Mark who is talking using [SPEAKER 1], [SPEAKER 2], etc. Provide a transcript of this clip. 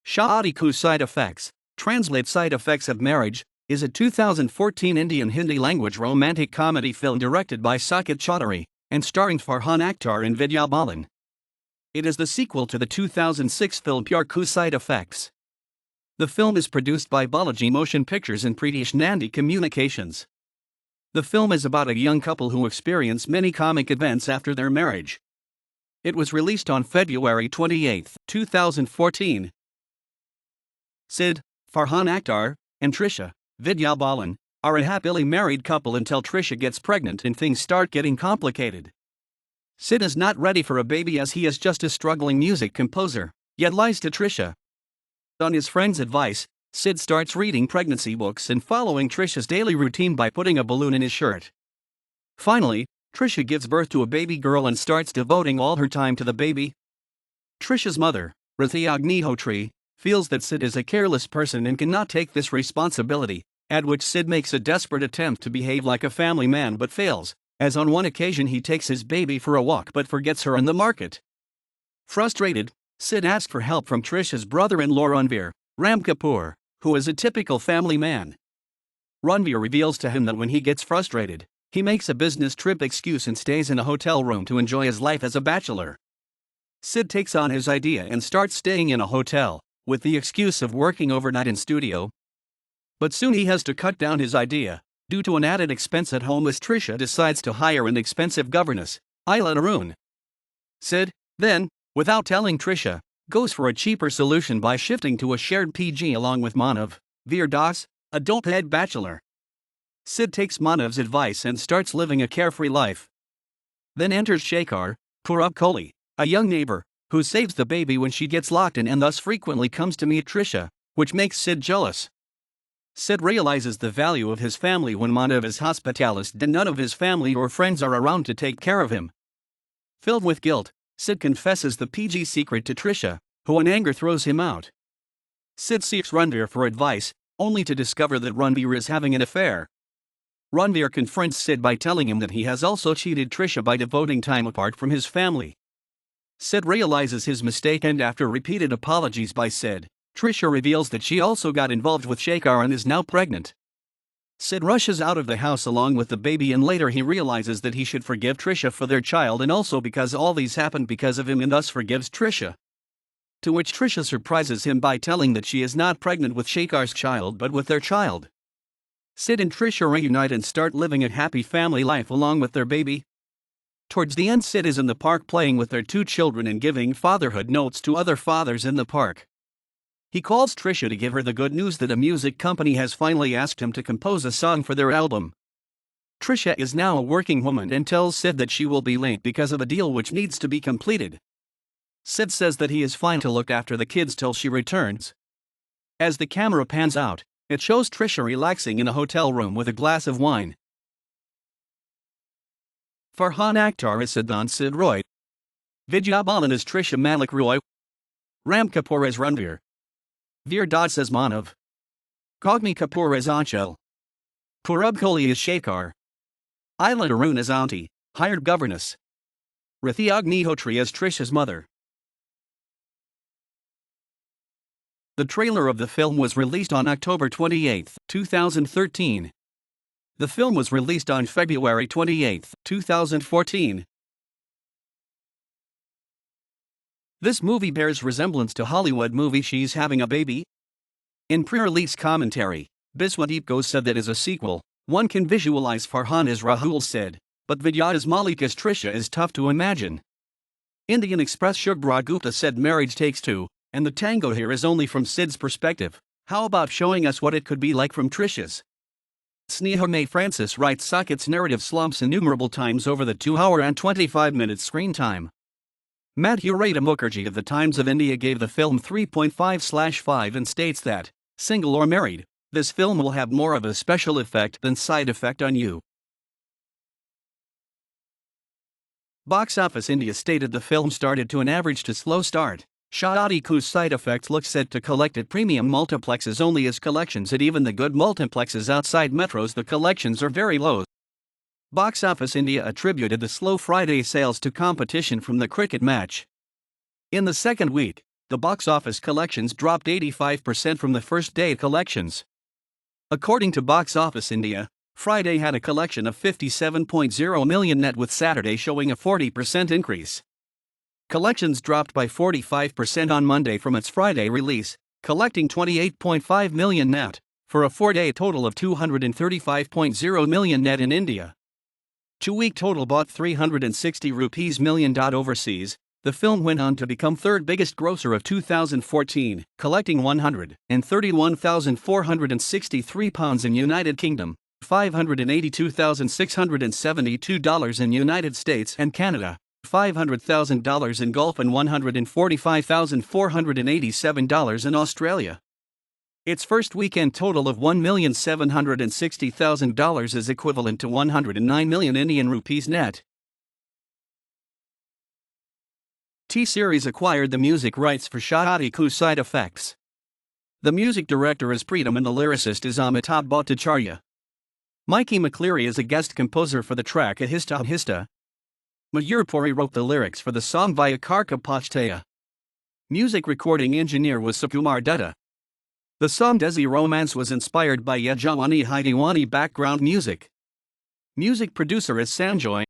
[SPEAKER 1] Shaadi Ke Side Effects, translate Side Effects of Marriage, is a 2014 Indian Hindi language romantic comedy film directed by Saket Chaudhary and starring Farhan, Akhtar and Vidya Balan. It is the sequel to the 2006 film Pyaar Ke Side Effects. The film is produced by Balaji Motion Pictures and Pritish Nandy Communications. The film is about a young couple who experience many comic events after their marriage. It was released on February 28, 2014. Sid, Farhan Akhtar, and Trisha, Vidya Balan, are a happily married couple until Trisha gets pregnant and things start getting complicated. Sid is not ready for a baby as he is just a struggling music composer, yet lies to Trisha. On his friend's advice, Sid starts reading pregnancy books and following Trisha's daily routine by putting a balloon in his shirt. Finally, Trisha gives birth to a baby girl and starts devoting all her time to the baby. Trisha's mother, Vidya, feels that Sid is a careless person and cannot take this responsibility, at which Sid makes a desperate attempt to behave like a family man but fails, as on one occasion he takes his baby for a walk but forgets her in the market. Frustrated, Sid asks for help from Trisha's brother-in-law Ram Kapoor, who is a typical family man. Ranveer reveals to him that when he gets frustrated, he makes a business trip excuse and stays in a hotel room to enjoy his life as a bachelor. Sid takes on his idea and starts staying in a hotel, with the excuse of working overnight in studio. But soon he has to cut down his idea, due to an added expense at home as Trisha decides to hire an expensive governess, Arun. Sid, then, without telling Trisha, goes for a cheaper solution by shifting to a shared PG along with Manav, Veer adult head bachelor. Sid takes Manav's advice and starts living a carefree life. Then enters Shekhar, a young neighbor, who saves the baby when she gets locked in and thus frequently comes to meet Trisha, which makes Sid jealous. Sid realizes the value of his family when Manav is hospitalist and none of his family or friends are around to take care of him. Filled with guilt, Sid confesses the PG secret to Trisha, who in anger throws him out. Sid seeks Ranveer for advice, only to discover that Ranveer is having an affair. Ranveer confronts Sid by telling him that he has also cheated Trisha by devoting time apart from his family. Sid realizes his mistake and after repeated apologies by Sid, Trisha reveals that she also got involved with Shekhar and is now pregnant. Sid rushes out of the house along with the baby and later he realizes that he should forgive Trisha for their child and also because all these happened because of him and thus forgives Trisha. To which Trisha surprises him by telling that she is not pregnant with Shekhar's child but with their child. Sid and Trisha reunite and start living a happy family life along with their baby. Towards the end, Sid is in the park playing with their two children and giving fatherhood notes to other fathers in the park. He calls Trisha to give her the good news that a music company has finally asked him to compose a song for their album. Trisha is now a working woman and tells Sid that she will be late because of a deal which needs to be completed. Sid says that he is fine to look after the kids till she returns. As the camera pans out, it shows Trisha relaxing in a hotel room with a glass of wine. Farhan Akhtar as Sid Roy. Vidya Balan as Trisha Malik Roy. Ram Kapoor as Ranveer. Veer as Manav. Kogni Kapoor as Anchal. Purab Kohli as Shekhar. Arun as Auntie, hired governess. Vidya as Trisha's mother. The trailer of the film was released on October 28, 2013. The film was released on February 28, 2014. This movie bears resemblance to Hollywood movie She's Having a Baby. In pre-release commentary, Biswadeep said that as a sequel, one can visualize Farhan as Rahul said, but Vidya as Malik as Trisha is tough to imagine. Indian Express Shubhra Gupta said marriage takes two, and the tango here is only from Sid's perspective. How about showing us what it could be like from Trisha's? Sneha May Francis writes Saket's narrative slumps innumerable times over the 2-hour and 25-minute screen time. Madhurita Mukherjee of the Times of India gave the film 3.5/5 and states that, single or married, this film will have more of a special effect than side effect on you. Box Office India stated the film started to an average to slow start. Shaadi Ke Side Effects looks set to collect at premium multiplexes only as collections at even the good multiplexes outside metros the collections are very low. Box Office India attributed the slow Friday sales to competition from the cricket match. In the second week, the box office collections dropped 85% from the first day collections. According to Box Office India, Friday had a collection of 57.0 million net, with Saturday showing a 40% increase. Collections dropped by 45% on Monday from its Friday release, collecting 28.5 million net, for a 4-day total of 235.0 million net in India. 2-week total bought 360 million rupees. Overseas, the film went on to become third biggest grosser of 2014, collecting £131,463 in United Kingdom, $582,672 in United States and Canada, $500,000 in Gulf, and $145,487 in Australia. Its first weekend total of $1,760,000 is equivalent to 109 million Indian rupees net. T-Series acquired the music rights for Shaadi Ke Side Effects. The music director is Pritish and the lyricist is Amitabh Bhattacharya. Mikey McCleary is a guest composer for the track Ahista Ahista. Mayur Puri wrote the lyrics for the song via Karka Pachtaya. Music recording engineer was Sukumar Dutta. The song Desi Romance was inspired by Yajawani Haidiwani background music. Music producer is Sanjoy.